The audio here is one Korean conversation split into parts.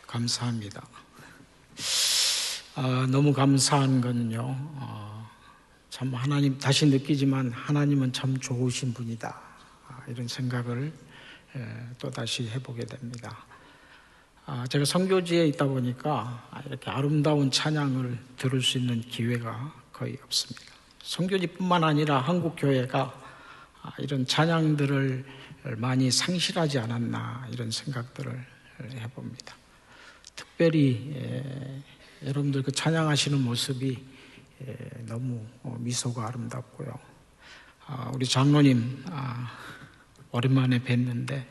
감사합니다. 너무 감사한 거는요, 참 하나님 다시 느끼지만 하나님은 참 좋으신 분이다, 이런 생각을 또 다시 해보게 됩니다. 제가 선교지에 있다 보니까 이렇게 아름다운 찬양을 들을 수 있는 기회가 거의 없습니다. 선교지뿐만 아니라 한국 교회가 이런 찬양들을 많이 상실하지 않았나, 이런 생각들을 해봅니다. 특별히 여러분들 그 찬양하시는 모습이 너무 미소가 아름답고요. 우리 장로님 오랜만에 뵀는데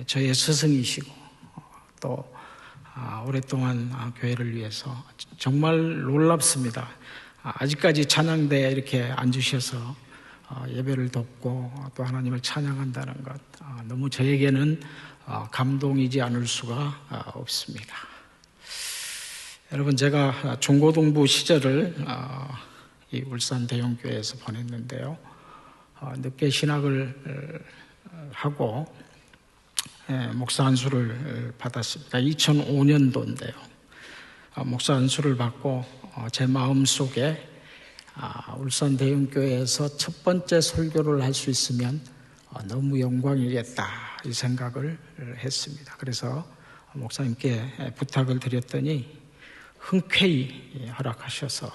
저의 스승이시고 또 오랫동안 교회를 위해서 정말 놀랍습니다. 아직까지 찬양대에 이렇게 앉으셔서 예배를 돕고 또 하나님을 찬양한다는 것, 너무 저에게는 감동이지 않을 수가 없습니다. 여러분, 제가 중고등부 시절을 이 울산 대형교회에서 보냈는데요, 늦게 신학을 하고 목사 안수를 받았습니다. 2005년도인데요 목사 안수를 받고 제 마음속에 울산 대형교회에서 첫 번째 설교를 할 수 있으면 너무 영광이겠다, 이 생각을 했습니다. 그래서 목사님께 부탁을 드렸더니 흔쾌히 허락하셔서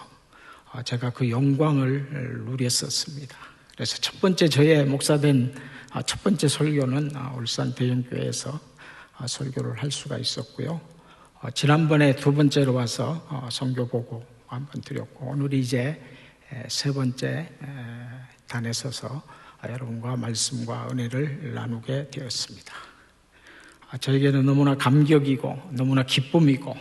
제가 그 영광을 누렸었습니다. 그래서 첫 번째 저의 목사된 첫 번째 설교는 울산 대형교회에서 설교를 할 수가 있었고요. 지난번에 두 번째로 와서 선교 보고 한번 드렸고, 오늘이 이제 세 번째 단에 서서 여러분과 말씀과 은혜를 나누게 되었습니다. 저에게는 너무나 감격이고 너무나 기쁨이고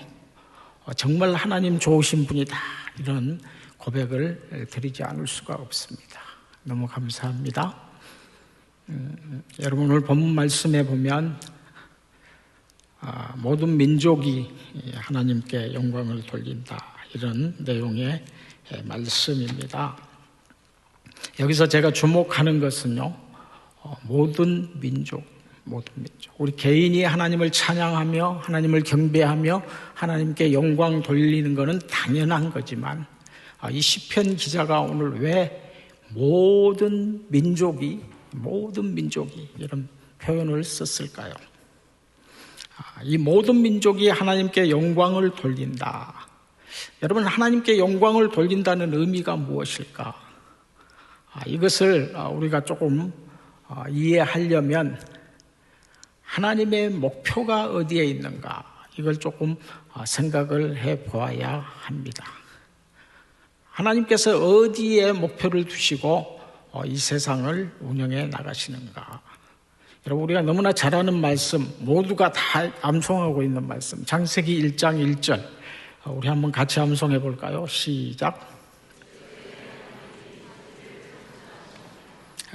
정말 하나님 좋으신 분이다, 이런 고백을 드리지 않을 수가 없습니다. 너무 감사합니다. 여러분, 오늘 본문 말씀에 보면 모든 민족이 하나님께 영광을 돌린다, 이런 내용의 말씀입니다. 여기서 제가 주목하는 것은요, 모든 민족, 우리 개인이 하나님을 찬양하며 하나님을 경배하며 하나님께 영광 돌리는 것은 당연한 거지만, 이 시편 기자가 오늘 왜 모든 민족이 이런 표현을 썼을까요? 이 모든 민족이 하나님께 영광을 돌린다. 여러분, 하나님께 영광을 돌린다는 의미가 무엇일까? 이것을 우리가 조금 이해하려면 하나님의 목표가 어디에 있는가, 이걸 조금 생각을 해보아야 합니다. 하나님께서 어디에 목표를 두시고 이 세상을 운영해 나가시는가. 여러분, 우리가 너무나 잘 아는 말씀, 모두가 다 암송하고 있는 말씀, 창세기 1장 1절, 우리 한번 같이 암송해 볼까요? 시작.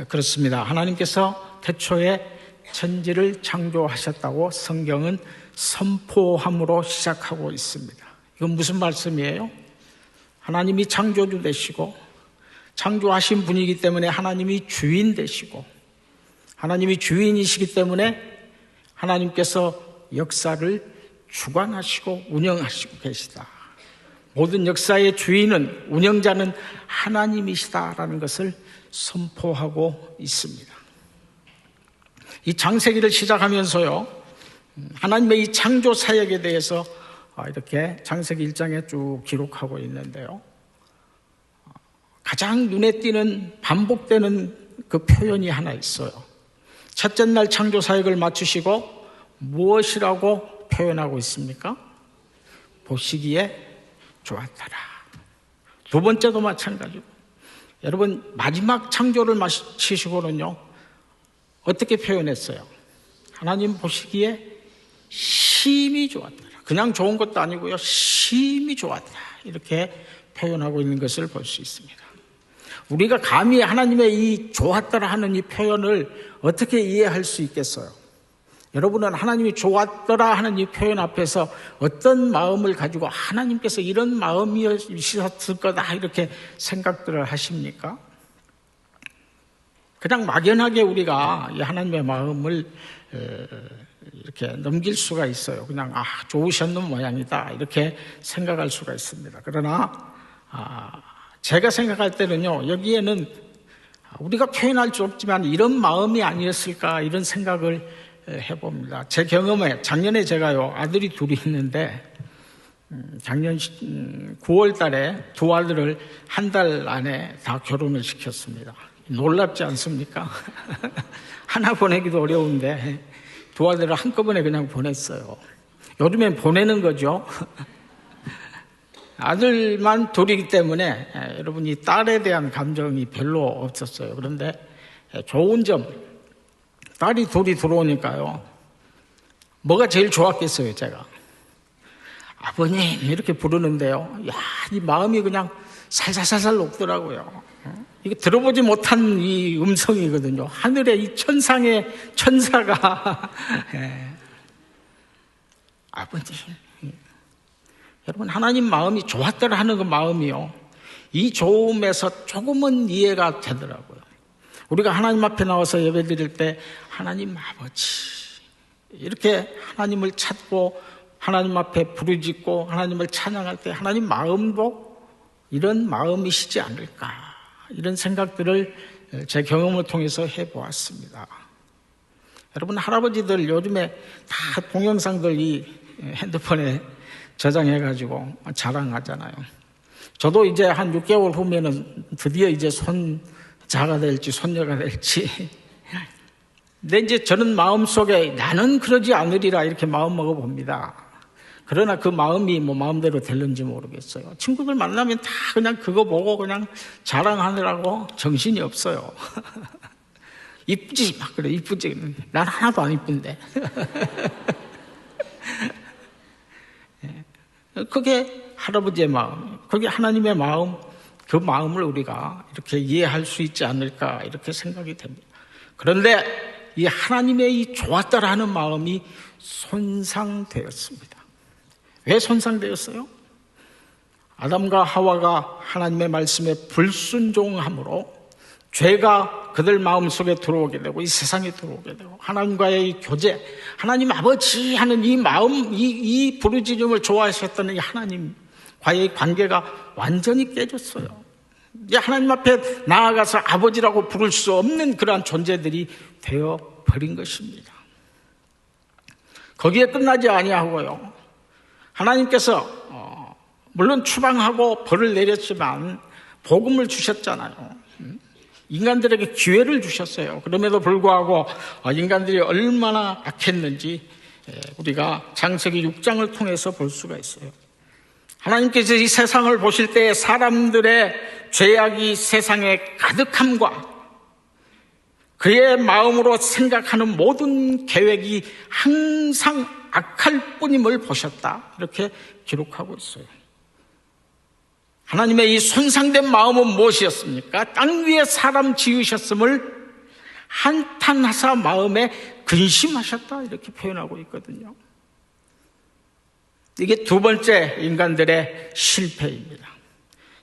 그렇습니다. 하나님께서 태초에 천지를 창조하셨다고 성경은 선포함으로 시작하고 있습니다. 이건 무슨 말씀이에요? 하나님이 창조주 되시고 창조하신 분이기 때문에 하나님이 주인 되시고, 하나님이 주인이시기 때문에 하나님께서 역사를 주관하시고 운영하시고 계시다. 모든 역사의 주인은, 운영자는 하나님이시다라는 것을 선포하고 있습니다. 이 창세기를 시작하면서요, 하나님의 이 창조 사역에 대해서 이렇게 창세기 1장에 쭉 기록하고 있는데요, 가장 눈에 띄는 반복되는 그 표현이 하나 있어요. 첫째 날 창조 사역을 마치시고 무엇이라고 표현하고 있습니까? 보시기에 좋았더라. 두 번째도 마찬가지고, 여러분, 마지막 창조를 마치시고는요, 어떻게 표현했어요? 하나님 보시기에 심히 좋았더라. 그냥 좋은 것도 아니고요, 심히 좋았다, 이렇게 표현하고 있는 것을 볼 수 있습니다. 우리가 감히 하나님의 이 좋았더라 하는 이 표현을 어떻게 이해할 수 있겠어요? 여러분은 하나님이 좋았더라 하는 이 표현 앞에서 어떤 마음을 가지고 하나님께서 이런 마음이셨을 거다, 이렇게 생각들을 하십니까? 그냥 막연하게 우리가 이 하나님의 마음을 이렇게 넘길 수가 있어요. 그냥 좋으셨는 모양이다 이렇게 생각할 수가 있습니다. 그러나 제가 생각할 때는요, 여기에는 우리가 표현할 수 없지만 이런 마음이 아니었을까 이런 생각을 해봅니다. 제 경험에 작년에 제가요 아들이 둘이 있는데 작년 9월 달에 두 아들을 한 달 안에 다 결혼을 시켰습니다. 놀랍지 않습니까? 하나 보내기도 어려운데 두 아들을 한꺼번에 그냥 보냈어요. 요즘엔 보내는 거죠. 아들만 둘이기 때문에 여러분 이 딸에 대한 감정이 별로 없었어요. 그런데 좋은 점, 딸이 둘이 들어오니까요, 뭐가 제일 좋았겠어요, 제가. 아버님 이렇게 부르는데요, 이 마음이 그냥 살살살살 녹더라고요. 이게 들어보지 못한 이 음성이거든요. 하늘의 이 천상의 천사가 아버님, 여러분 하나님 마음이 좋았더라 하는 그 마음이요, 이 좋음에서 조금은 이해가 되더라고요. 우리가 하나님 앞에 나와서 예배드릴 때 하나님 아버지 이렇게 하나님을 찾고 하나님 앞에 부르짖고 하나님을 찬양할 때 하나님 마음도 이런 마음이시지 않을까, 이런 생각들을 제 경험을 통해서 해보았습니다. 여러분 할아버지들 요즘에 다 동영상들 이 핸드폰에 저장해가지고 자랑하잖아요. 저도 이제 한 6개월 후면은 드디어 이제 손자가 될지 손녀가 될지. 근데 이제 저는 마음속에 나는 그러지 않으리라 이렇게 마음 먹어봅니다. 그러나 그 마음이 뭐 마음대로 될는지 모르겠어요. 친구들 만나면 다 그냥 그거 보고 그냥 자랑하느라고 정신이 없어요. 이쁘지? 막 그래, 이쁘지? 난 하나도 안 이쁜데. 그게 할아버지의 마음, 그게 하나님의 마음, 그 마음을 우리가 이렇게 이해할 수 있지 않을까 이렇게 생각이 됩니다. 그런데 이 하나님의 이 좋았다라는 마음이 손상되었습니다. 왜 손상되었어요? 아담과 하와가 하나님의 말씀에 불순종함으로 죄가 그들 마음속에 들어오게 되고 이 세상에 들어오게 되고 하나님과의 이 교제, 하나님 아버지 하는 이 마음, 이 부르짖음을 좋아하셨던 이 하나님과의 관계가 완전히 깨졌어요. 이제 하나님 앞에 나아가서 아버지라고 부를 수 없는 그러한 존재들이 되어버린 것입니다. 거기에 끝나지 아니하고요, 하나님께서 물론 추방하고 벌을 내렸지만 복음을 주셨잖아요. 인간들에게 기회를 주셨어요. 그럼에도 불구하고 인간들이 얼마나 악했는지 우리가 창세기 6장을 통해서 볼 수가 있어요. 하나님께서 이 세상을 보실 때 사람들의 죄악이 세상에 가득함과 그의 마음으로 생각하는 모든 계획이 항상 악할 뿐임을 보셨다, 이렇게 기록하고 있어요. 하나님의 이 손상된 마음은 무엇이었습니까? 땅 위에 사람 지으셨음을 한탄하사 마음에 근심하셨다, 이렇게 표현하고 있거든요. 이게 두 번째 인간들의 실패입니다.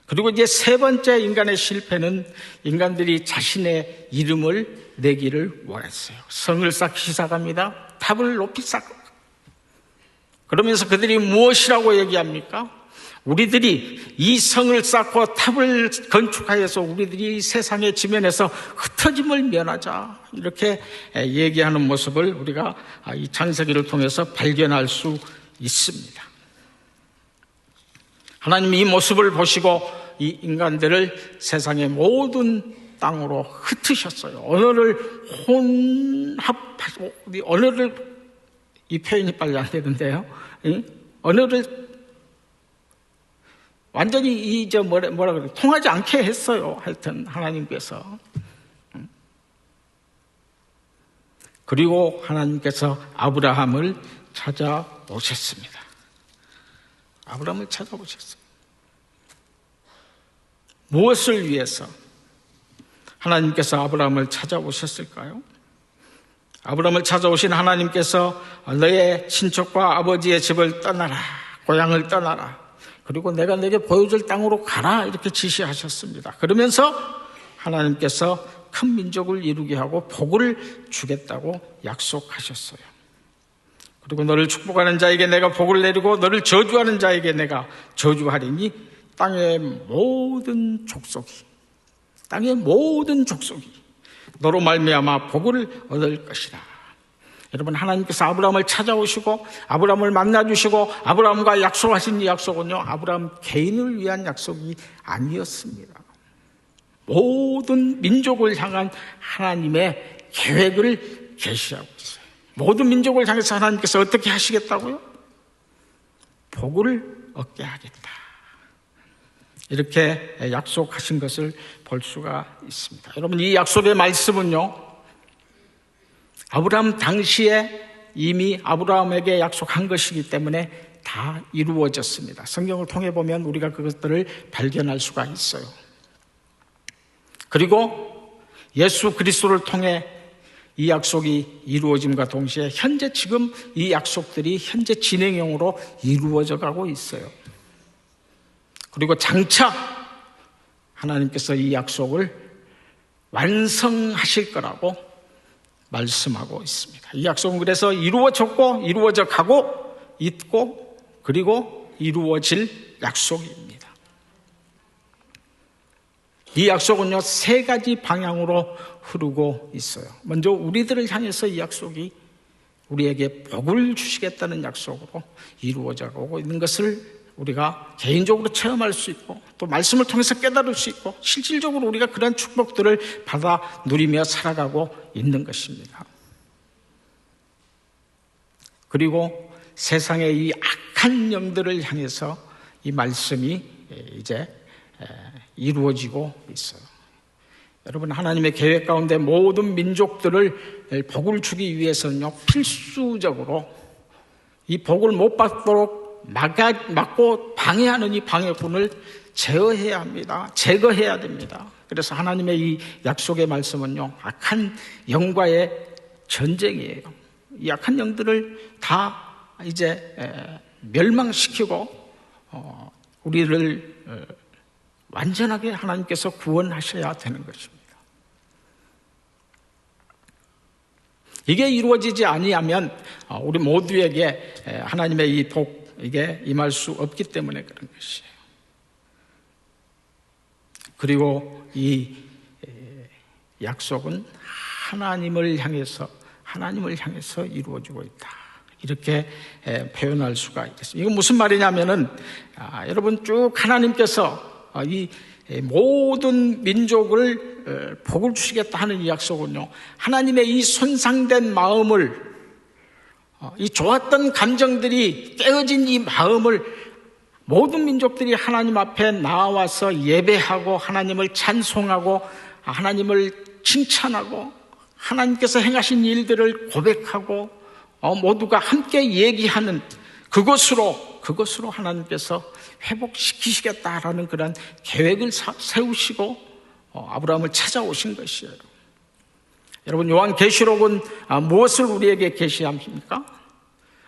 그리고 이제 세 번째 인간의 실패는 인간들이 자신의 이름을 내기를 원했어요. 성을 쌓기 시작합니다. 탑을 높이 쌓고. 그러면서 그들이 무엇이라고 얘기합니까? 우리들이 이 성을 쌓고 탑을 건축하여서 우리들이 이 세상의 지면에서 흩어짐을 면하자, 이렇게 얘기하는 모습을 우리가 이 창세기를 통해서 발견할 수 있습니다. 하나님이 이 모습을 보시고 이 인간들을 세상의 모든 땅으로 흩으셨어요. 언어를 혼합하고, 언어를, 이 표현이 빨리 안 되는데요, 언어를 완전히 뭐라 그래, 통하지 않게 했어요. 하여튼 하나님께서. 그리고 하나님께서 아브라함을 찾아오셨습니다. 아브라함을 찾아오셨어요. 무엇을 위해서 하나님께서 아브라함을 찾아오셨을까요? 아브라함을 찾아오신 하나님께서 너의 친척과 아버지의 집을 떠나라, 고향을 떠나라, 그리고 내가 내게 보여줄 땅으로 가라, 이렇게 지시하셨습니다. 그러면서 하나님께서 큰 민족을 이루게 하고 복을 주겠다고 약속하셨어요. 그리고 너를 축복하는 자에게 내가 복을 내리고 너를 저주하는 자에게 내가 저주하리니 땅의 모든 족속이 너로 말미암아 복을 얻을 것이라. 여러분, 하나님께서 아브라함을 찾아오시고 아브라함을 만나주시고 아브라함과 약속하신 이 약속은요, 아브라함 개인을 위한 약속이 아니었습니다. 모든 민족을 향한 하나님의 계획을 계시하고 있어요. 모든 민족을 향해서 하나님께서 어떻게 하시겠다고요? 복을 얻게 하겠다. 이렇게 약속하신 것을 볼 수가 있습니다. 여러분, 이 약속의 말씀은요, 아브라함 당시에 이미 아브라함에게 약속한 것이기 때문에 다 이루어졌습니다. 성경을 통해 보면 우리가 그것들을 발견할 수가 있어요. 그리고 예수 그리스도를 통해 이 약속이 이루어짐과 동시에 현재 지금 이 약속들이 현재 진행형으로 이루어져 가고 있어요. 그리고 장차 하나님께서 이 약속을 완성하실 거라고 말씀하고 있습니다. 이 약속은 그래서 이루어졌고 이루어져 가고 있고 그리고 이루어질 약속입니다. 이 약속은요, 세 가지 방향으로 흐르고 있어요. 먼저 우리들을 향해서 이 약속이 우리에게 복을 주시겠다는 약속으로 이루어져 가고 있는 것을 우리가 개인적으로 체험할 수 있고 또 말씀을 통해서 깨달을 수 있고 실질적으로 우리가 그런 축복들을 받아 누리며 살아가고 있는 것입니다. 그리고 세상의 이 악한 영들을 향해서 이 말씀이 이제 이루어지고 있어요. 여러분, 하나님의 계획 가운데 모든 민족들을 복을 주기 위해서는요, 필수적으로 이 복을 못 받도록 막고 방해하는 이 방해꾼을 제어해야 합니다. 제거해야 됩니다. 그래서 하나님의 이 약속의 말씀은요, 악한 영과의 전쟁이에요. 이 악한 영들을 다 이제 멸망시키고 우리를 완전하게 하나님께서 구원하셔야 되는 것입니다. 이게 이루어지지 아니하면 우리 모두에게 하나님의 이 복, 이게 임할 수 없기 때문에 그런 것이에요. 그리고 이 약속은 하나님을 향해서 이루어지고 있다. 이렇게 표현할 수가 있겠습니다. 이건 무슨 말이냐면은, 여러분 쭉 하나님께서 이 모든 민족을 복을 주시겠다 하는 이 약속은요, 하나님의 이 손상된 마음을, 이 좋았던 감정들이 깨어진 이 마음을 모든 민족들이 하나님 앞에 나와서 예배하고 하나님을 찬송하고 하나님을 칭찬하고 하나님께서 행하신 일들을 고백하고 모두가 함께 얘기하는 그것으로 하나님께서 회복시키시겠다라는 그런 계획을 세우시고 아브라함을 찾아오신 것이에요. 여러분, 요한계시록은 무엇을 우리에게 계시합니까?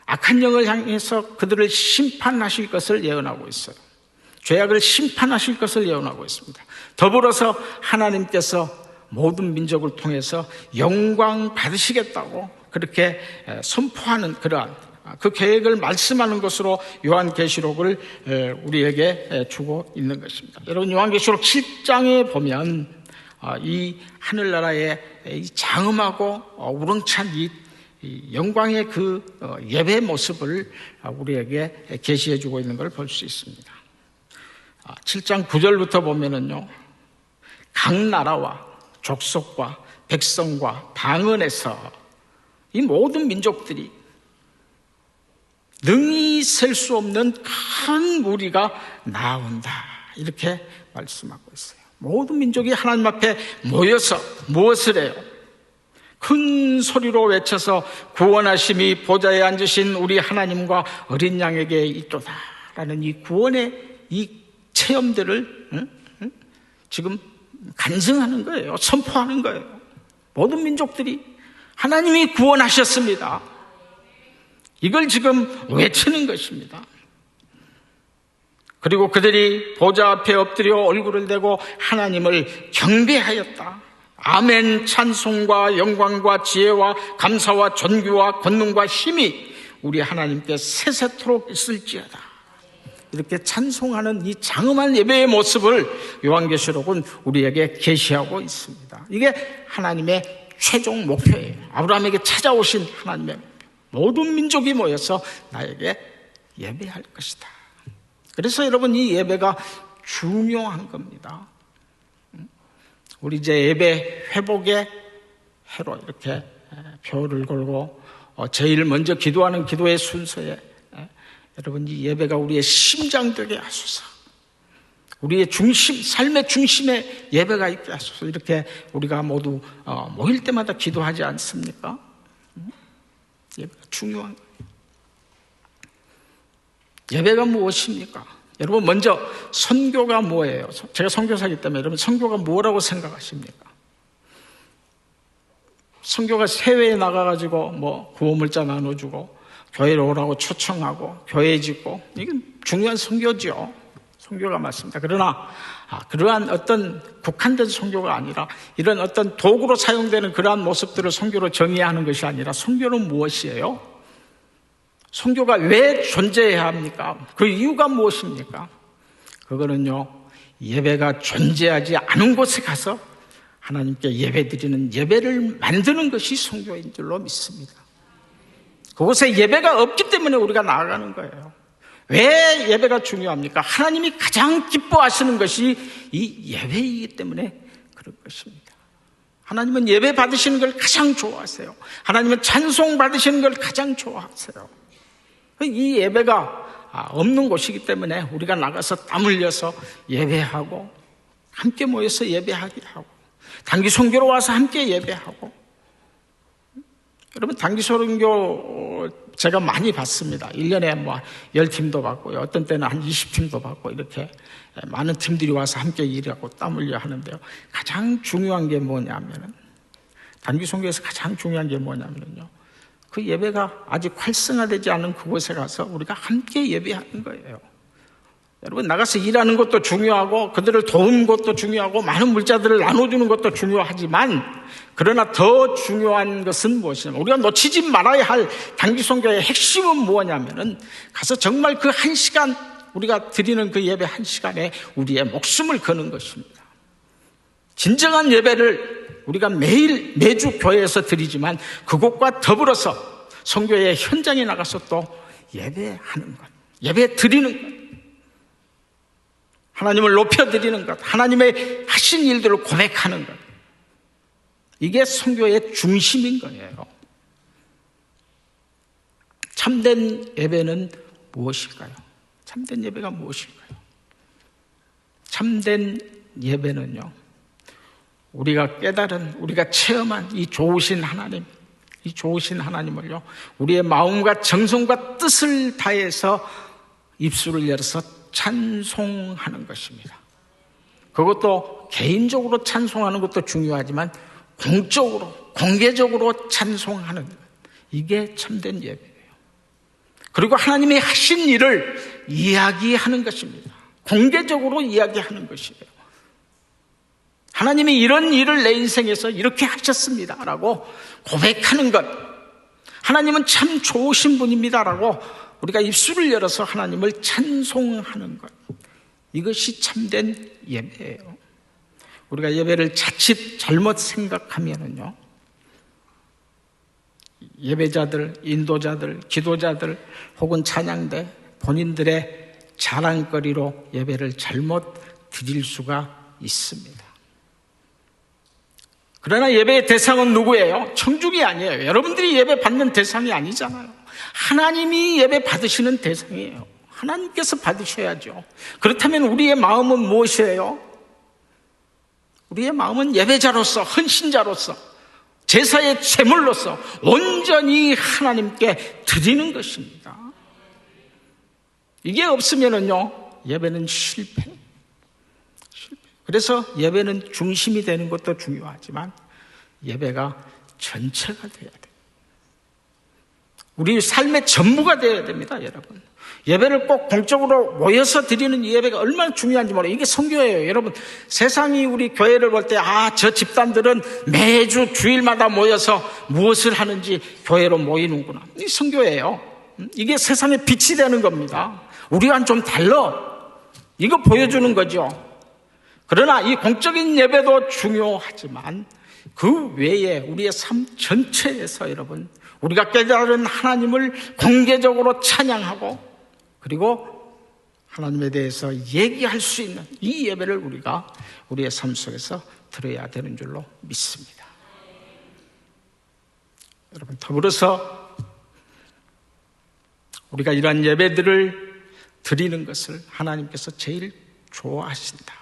악한 영을 향해서 그들을 심판하실 것을 예언하고 있어요. 죄악을 심판하실 것을 예언하고 있습니다. 더불어서 하나님께서 모든 민족을 통해서 영광 받으시겠다고 그렇게 선포하는 그러한 그 계획을 말씀하는 것으로 요한계시록을 우리에게 주고 있는 것입니다. 여러분, 요한계시록 7장에 보면 이 하늘나라의 이 장엄하고 우렁찬 이 영광의 그 예배 모습을 우리에게 계시해 주고 있는 걸 볼 수 있습니다. 7장 9절부터 보면은요, 각 나라와 족속과 백성과 방언에서 이 모든 민족들이 능히 셀 수 없는 큰 무리가 나온다. 이렇게 말씀하고 있어요. 모든 민족이 하나님 앞에 모여서 무엇을 해요? 큰 소리로 외쳐서 구원하심이 보좌에 앉으신 우리 하나님과 어린 양에게 있도다라는 이 구원의 이 체험들을 지금 간증하는 거예요. 선포하는 거예요. 모든 민족들이 하나님이 구원하셨습니다. 이걸 지금 외치는 것입니다. 그리고 그들이 보좌 앞에 엎드려 얼굴을 대고 하나님을 경배하였다. 아멘. 찬송과 영광과 지혜와 감사와 존귀와 권능과 힘이 우리 하나님께 세세토록 있을지어다. 이렇게 찬송하는 이 장엄한 예배의 모습을 요한계시록은 우리에게 계시하고 있습니다. 이게 하나님의 최종 목표예요. 아브라함에게 찾아오신 하나님의 목표. 모든 민족이 모여서 나에게 예배할 것이다. 그래서 여러분, 이 예배가 중요한 겁니다. 우리 이제 예배 회복의 해로 이렇게 표를 걸고 제일 먼저 기도하는 기도의 순서에 여러분, 이 예배가 우리의 심장 되게 하소서. 우리의 중심, 삶의 중심에 예배가 있게 하소서. 이렇게 우리가 모두 모일 때마다 기도하지 않습니까? 예배가 중요한 거예요. 예배가 무엇입니까? 여러분, 먼저 선교가 뭐예요? 제가 선교사이기 때문에 여러분, 선교가 뭐라고 생각하십니까? 선교가 세회에 나가가지고 뭐 구호물자 나눠주고 교회로 오라고 초청하고 교회 짓고, 이건 중요한 선교죠. 선교가 맞습니다. 그러나 그러한 어떤 국한된 선교가 아니라 이런 어떤 도구로 사용되는 그러한 모습들을 선교로 정의하는 것이 아니라, 선교는 무엇이에요? 선교가 왜 존재해야 합니까? 그 이유가 무엇입니까? 그거는요, 예배가 존재하지 않은 곳에 가서 하나님께 예배드리는 예배를 만드는 것이 선교인 줄로 믿습니다. 그곳에 예배가 없기 때문에 우리가 나아가는 거예요. 왜 예배가 중요합니까? 하나님이 가장 기뻐하시는 것이 이 예배이기 때문에 그런 것입니다. 하나님은 예배 받으시는 걸 가장 좋아하세요. 하나님은 찬송 받으시는 걸 가장 좋아하세요. 이 예배가 없는 곳이기 때문에 우리가 나가서 땀 흘려서 예배하고, 함께 모여서 예배하게 하고, 단기 선교로 와서 함께 예배하고. 여러분, 단기 선교 제가 많이 받습니다. 1년에 뭐 10팀도 받고요. 어떤 때는 한 20팀도 받고, 이렇게 많은 팀들이 와서 함께 일하고 땀 흘려 하는데요. 가장 중요한 게 뭐냐면은, 단기 선교에서 가장 중요한 게 뭐냐면요, 그 예배가 아직 활성화되지 않은 그곳에 가서 우리가 함께 예배하는 거예요. 여러분, 나가서 일하는 것도 중요하고 그들을 도우는 것도 중요하고 많은 물자들을 나눠주는 것도 중요하지만, 그러나 더 중요한 것은 무엇이냐면, 우리가 놓치지 말아야 할 단기 선교의 핵심은 뭐냐면은, 가서 정말 그 한 시간, 우리가 드리는 그 예배 한 시간에 우리의 목숨을 거는 것입니다. 진정한 예배를 우리가 매주 교회에서 드리지만, 그것과 더불어서 선교의 현장에 나가서 또 예배하는 것, 예배 드리는 것, 하나님을 높여드리는 것, 하나님의 하신 일들을 고백하는 것, 이게 선교의 중심인 거예요. 참된 예배는 무엇일까요? 참된 예배가 무엇일까요? 참된 예배는요, 우리가 깨달은, 우리가 체험한 이 좋으신 하나님, 이 좋으신 하나님을요, 우리의 마음과 정성과 뜻을 다해서 입술을 열어서 찬송하는 것입니다. 그것도 개인적으로 찬송하는 것도 중요하지만 공적으로, 공개적으로 찬송하는 것, 이게 참된 예배예요. 그리고 하나님이 하신 일을 이야기하는 것입니다. 공개적으로 이야기하는 것이에요. 하나님이 이런 일을 내 인생에서 이렇게 하셨습니다 라고 고백하는 것, 하나님은 참 좋으신 분입니다 라고 우리가 입술을 열어서 하나님을 찬송하는 것, 이것이 참된 예배예요. 우리가 예배를 자칫 잘못 생각하면은요, 예배자들, 인도자들, 기도자들 혹은 찬양대, 본인들의 자랑거리로 예배를 잘못 드릴 수가 있습니다. 그러나 예배의 대상은 누구예요? 청중이 아니에요. 여러분들이 예배 받는 대상이 아니잖아요. 하나님이 예배 받으시는 대상이에요. 하나님께서 받으셔야죠. 그렇다면 우리의 마음은 무엇이에요? 우리의 마음은 예배자로서, 헌신자로서, 제사의 제물로서 온전히 하나님께 드리는 것입니다. 이게 없으면요, 예배는 실패. 그래서 예배는 중심이 되는 것도 중요하지만 예배가 전체가 돼야 돼요. 우리 삶의 전부가 되어야 됩니다, 여러분. 예배를 꼭 공적으로 모여서 드리는 이 예배가 얼마나 중요한지 몰라요. 이게 선교예요, 여러분. 세상이 우리 교회를 볼 때, 저 집단들은 매주 주일마다 모여서 무엇을 하는지 교회로 모이는구나. 이 선교예요. 이게 세상의 빛이 되는 겁니다. 우리와는 좀 달라. 이거 보여주는 거죠. 그러나 이 공적인 예배도 중요하지만 그 외에 우리의 삶 전체에서 여러분, 우리가 깨달은 하나님을 공개적으로 찬양하고 그리고 하나님에 대해서 얘기할 수 있는 이 예배를 우리가 우리의 삶 속에서 드려야 되는 줄로 믿습니다. 여러분, 더불어서 우리가 이러한 예배들을 드리는 것을 하나님께서 제일 좋아하신다.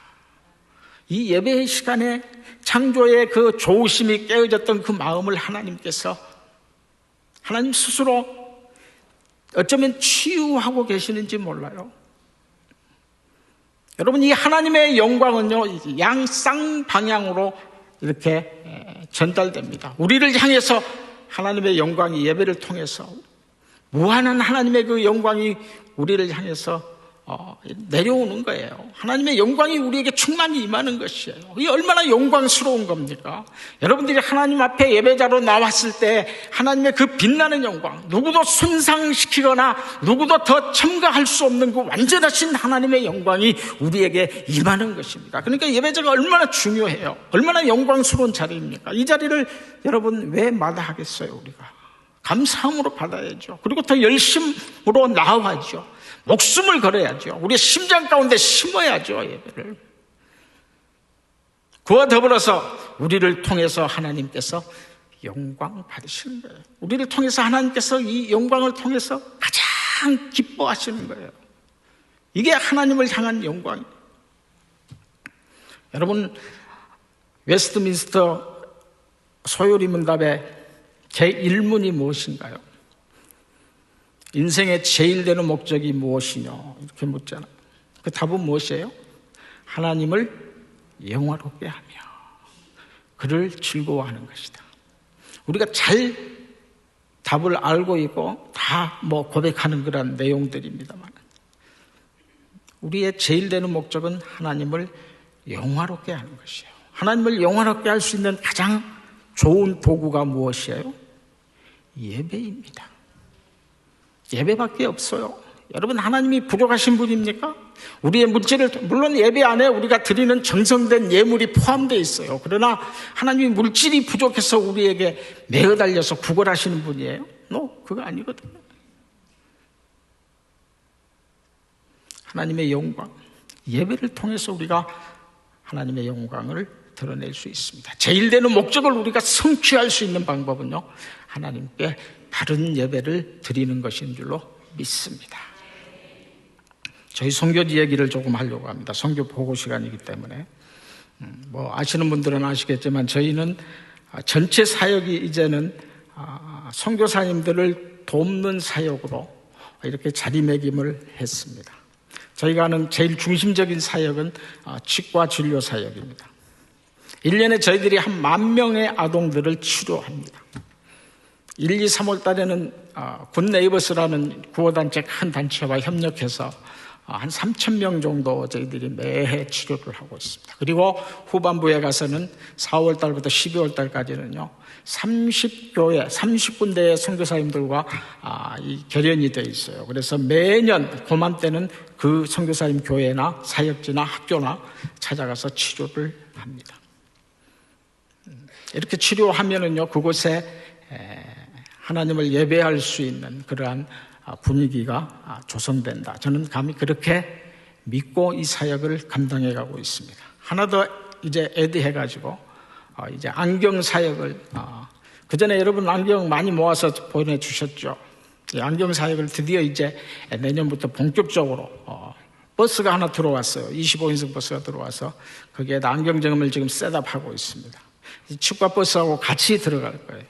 이 예배의 시간에 창조의 그 좋으심이 깨어졌던 그 마음을 하나님께서 하나님 스스로 어쩌면 치유하고 계시는지 몰라요. 여러분, 이 하나님의 영광은요, 양쌍 방향으로 이렇게 전달됩니다. 우리를 향해서 하나님의 영광이 예배를 통해서 무한한 하나님의 그 영광이 우리를 향해서 내려오는 거예요. 하나님의 영광이 우리에게 충만히 임하는 것이에요. 이게 얼마나 영광스러운 겁니까? 여러분들이 하나님 앞에 예배자로 나왔을 때 하나님의 그 빛나는 영광, 누구도 손상시키거나 누구도 더 첨가할 수 없는 그 완전하신 하나님의 영광이 우리에게 임하는 것입니다. 그러니까 예배자가 얼마나 중요해요. 얼마나 영광스러운 자리입니까? 이 자리를 여러분 왜 마다하겠어요? 우리가 감사함으로 받아야죠. 그리고 더 열심으로 나와야죠. 목숨을 걸어야죠. 우리의 심장 가운데 심어야죠, 예배를. 그와 더불어서 우리를 통해서 하나님께서 영광 받으시는 거예요. 우리를 통해서 하나님께서 이 영광을 통해서 가장 기뻐하시는 거예요. 이게 하나님을 향한 영광이에요. 여러분, 웨스트민스터 소요리 문답의 제1문이 무엇인가요? 인생의 제일 되는 목적이 무엇이냐 이렇게 묻잖아요. 그 답은 무엇이에요? 하나님을 영화롭게 하며 그를 즐거워하는 것이다. 우리가 잘 답을 알고 있고 다 고백하는 그런 내용들입니다만 우리의 제일 되는 목적은 하나님을 영화롭게 하는 것이에요. 하나님을 영화롭게 할 수 있는 가장 좋은 도구가 무엇이에요? 예배입니다. 예배밖에 없어요. 여러분, 하나님이 부족하신 분입니까? 우리의 물질을, 물론 예배 안에 우리가 드리는 정성된 예물이 포함되어 있어요. 그러나 하나님이 물질이 부족해서 우리에게 매어달려서 구걸하시는 분이에요? 그거 아니거든요. 하나님의 영광, 예배를 통해서 우리가 하나님의 영광을 드러낼 수 있습니다. 제일 되는 목적을 우리가 성취할 수 있는 방법은요, 하나님께 바른 예배를 드리는 것인 줄로 믿습니다. 저희 선교지 얘기를 조금 하려고 합니다. 선교 보고 시간이기 때문에 아시는 분들은 아시겠지만 저희는 전체 사역이 이제는 선교사님들을 돕는 사역으로 이렇게 자리매김을 했습니다. 저희가 하는 제일 중심적인 사역은 치과 진료 사역입니다. 1년에 저희들이 한 10,000명의 아동들을 치료합니다. 1, 2, 3월 달에는 굿네이버스라는 구호단체 큰 단체와 협력해서 한 3,000명 정도 저희들이 매해 치료를 하고 있습니다. 그리고 후반부에 가서는 4월 달부터 12월 달까지는요 30교회, 30군데의 선교사님들과 이 결연이 되어 있어요. 그래서 매년 그맘때는 그 선교사님 교회나 사역지나 학교나 찾아가서 치료를 합니다. 이렇게 치료하면은요 그곳에 하나님을 예배할 수 있는 그러한 분위기가 조성된다. 저는 감히 그렇게 믿고 이 사역을 감당해 가고 있습니다. 하나 더 이제 애드해가지고 이제 안경 사역을 그 전에 여러분 안경 많이 모아서 보내주셨죠. 이 안경 사역을 드디어 이제 내년부터 본격적으로 버스가 하나 들어왔어요. 25인승 버스가 들어와서 거기에다 안경점을 지금 셋업하고 있습니다. 이 치과 버스하고 같이 들어갈 거예요.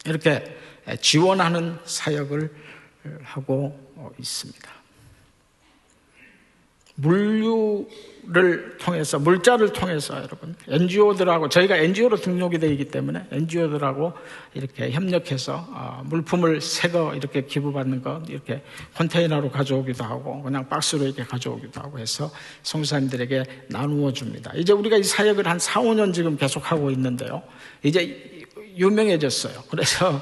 이렇게 지원하는 사역을 하고 있습니다. 물류를 통해서, 물자를 통해서 여러분, NGO들하고, 저희가 NGO로 등록이 되어 있기 때문에 NGO들하고 이렇게 협력해서 물품을 새거 이렇게 기부받는 거 이렇게 컨테이너로 가져오기도 하고 그냥 박스로 이렇게 가져오기도 하고 해서 선교사님들에게 나누어 줍니다. 이제 우리가 이 사역을 한 4, 5년 지금 계속하고 있는데요. 이제 유명해졌어요. 그래서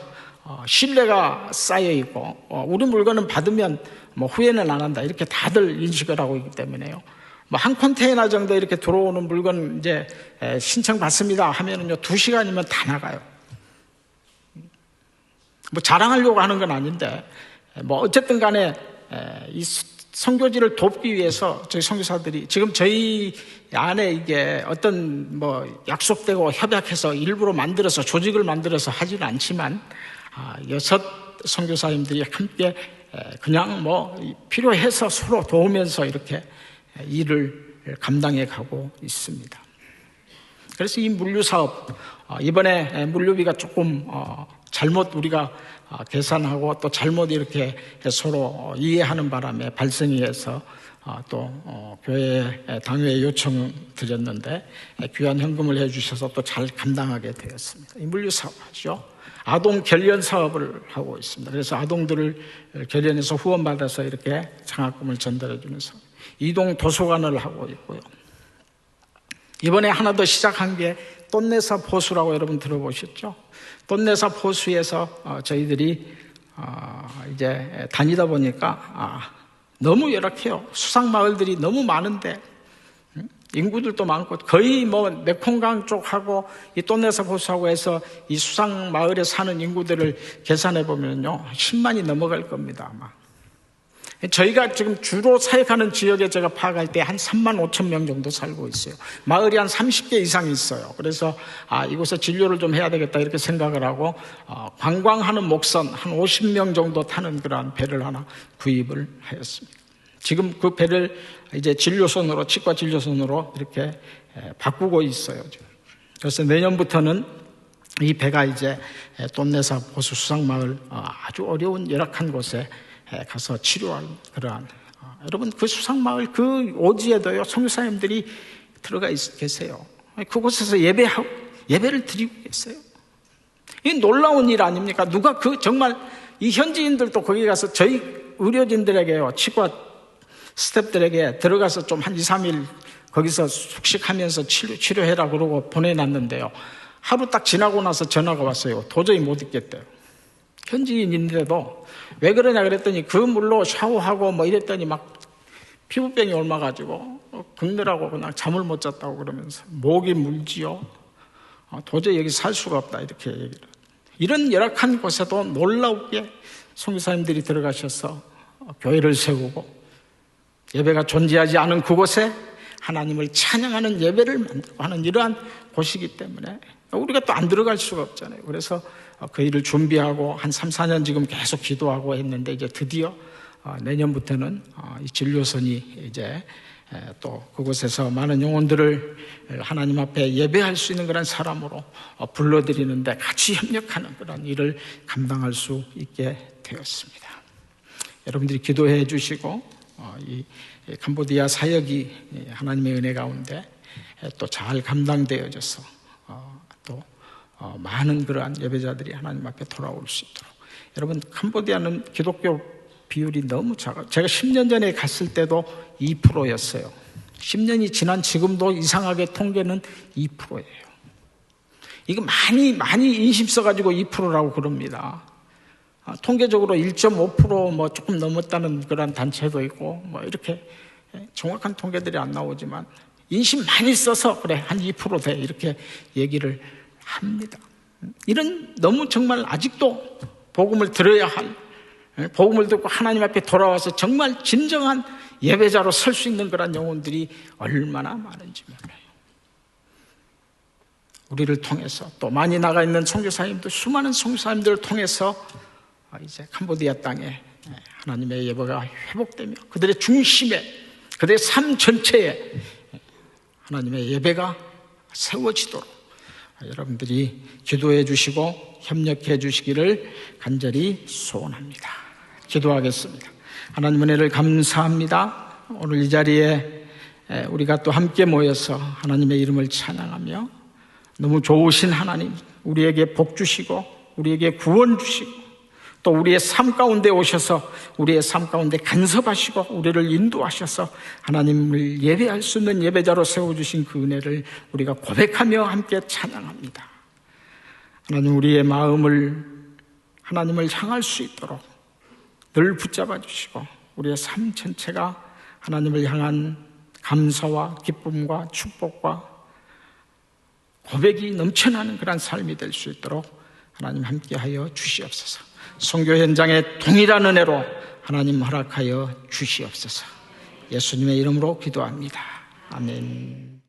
신뢰가 쌓여 있고 우리 물건은 받으면 뭐 후회는 안 한다 이렇게 다들 인식을 하고 있기 때문에요. 뭐 한 컨테이너 정도 이렇게 들어오는 물건 이제 신청 받습니다 하면은요 2시간이면 다 나가요. 뭐 자랑하려고 하는 건 아닌데 뭐 어쨌든 간에 이 선교지를 돕기 위해서 저희 선교사들이 지금 저희 안에 이게 어떤 뭐 약속되고 협약해서 일부러 만들어서 조직을 만들어서 하지는 않지만 6 선교사님들이 함께 그냥 뭐 필요해서 서로 도우면서 이렇게 일을 감당해 가고 있습니다. 그래서 이 물류 사업 이번에 물류비가 조금 잘못 우리가 계산하고 또 잘못 이렇게 서로 이해하는 바람에 발생이 해서 또 교회에 당회에 요청 드렸는데 귀한 현금을 해주셔서 또 잘 감당하게 되었습니다. 이 물류 사업 하죠. 아동 결련 사업을 하고 있습니다. 그래서 아동들을 결련해서 후원받아서 이렇게 장학금을 전달해 주면서 이동 도서관을 하고 있고요. 이번에 하나 더 시작한 게 똠네사 포수라고 여러분 들어보셨죠? 똠네사 포수에서 저희들이 이제 다니다 보니까 너무 열악해요. 수상 마을들이 너무 많은데 인구들도 많고 거의 뭐 메콩강 쪽하고 이 똠네사 포수하고 해서 이 수상 마을에 사는 인구들을 계산해 보면요 10만이 넘어갈 겁니다 아마. 저희가 지금 주로 사역하는 지역에 제가 파악할 때 한 3만 5천 명 정도 살고 있어요. 마을이 한 30개 이상 있어요. 그래서 이곳에 진료를 좀 해야 되겠다 이렇게 생각을 하고 관광하는 목선 한 50명 정도 타는 그러한 배를 하나 구입을 하였습니다. 지금 그 배를 이제 진료선으로 치과 진료선으로 이렇게 바꾸고 있어요. 그래서 내년부터는 이 배가 이제 똠네사 포수 수상마을 아주 어려운 열악한 곳에 가서 치료할 그러한 여러분 그 수상마을 그 오지에도요 선교사님들이 들어가 계세요. 그곳에서 예배를 드리고 계세요. 이 놀라운 일 아닙니까? 누가 정말 이 현지인들도 거기 가서 저희 의료진들에게요 치과 스태프들에게 들어가서 좀 한 2, 3일 거기서 숙식하면서 치료해라 그러고 보내놨는데요. 하루 딱 지나고 나서 전화가 왔어요. 도저히 못 있겠대요. 현지인인데도 왜 그러냐 그랬더니 그 물로 샤워하고 뭐 이랬더니 막 피부병이 옮아가지고 긁느라고 그냥 잠을 못 잤다고 그러면서 목이 물지요. 도저히 여기 살 수가 없다 이렇게 얘기를. 이런 열악한 곳에도 놀라우게 선교사님들이 들어가셔서 교회를 세우고 예배가 존재하지 않은 그곳에 하나님을 찬양하는 예배를 만들고 하는 이러한 곳이기 때문에 우리가 또 안 들어갈 수가 없잖아요. 그래서 그 일을 준비하고 한 3, 4년 지금 계속 기도하고 했는데 이제 드디어 내년부터는 이 진료선이 이제 또 그곳에서 많은 영혼들을 하나님 앞에 예배할 수 있는 그런 사람으로 불러들이는데 같이 협력하는 그런 일을 감당할 수 있게 되었습니다. 여러분들이 기도해 주시고 이 캄보디아 사역이 하나님의 은혜 가운데 또 잘 감당되어져서 또 많은 그러한 예배자들이 하나님 앞에 돌아올 수 있도록. 여러분 캄보디아는 기독교 비율이 너무 작아요. 제가 10년 전에 갔을 때도 2%였어요. 10년이 지난 지금도 이상하게 통계는 2%예요. 이거 많이 인심 써가지고 2%라고 그럽니다. 통계적으로 1.5% 뭐 조금 넘었다는 그런 단체도 있고 뭐 이렇게 정확한 통계들이 안 나오지만 인심 많이 써서 그래 한 2% 돼 이렇게 얘기를 합니다. 이런 너무 정말 아직도 복음을 들어야 할 복음을 듣고 하나님 앞에 돌아와서 정말 진정한 예배자로 설 수 있는 그런 영혼들이 얼마나 많은지 몰라요. 우리를 통해서 또 많이 나가 있는 선교사님들 수많은 선교사님들을 통해서 이제 캄보디아 땅에 하나님의 예배가 회복되며 그들의 중심에 그들의 삶 전체에 하나님의 예배가 세워지도록 여러분들이 기도해 주시고 협력해 주시기를 간절히 소원합니다. 기도하겠습니다. 하나님 은혜를 감사합니다. 오늘 이 자리에 우리가 또 함께 모여서 하나님의 이름을 찬양하며 너무 좋으신 하나님 우리에게 복 주시고 우리에게 구원 주시고 또 우리의 삶 가운데 오셔서 우리의 삶 가운데 간섭하시고 우리를 인도하셔서 하나님을 예배할 수 있는 예배자로 세워주신 그 은혜를 우리가 고백하며 함께 찬양합니다. 하나님 우리의 마음을 하나님을 향할 수 있도록 늘 붙잡아 주시고 우리의 삶 전체가 하나님을 향한 감사와 기쁨과 축복과 고백이 넘쳐나는 그런 삶이 될 수 있도록 하나님 함께하여 주시옵소서. 선교 현장에 동일한 은혜로 하나님 허락하여 주시옵소서. 예수님의 이름으로 기도합니다. 아멘.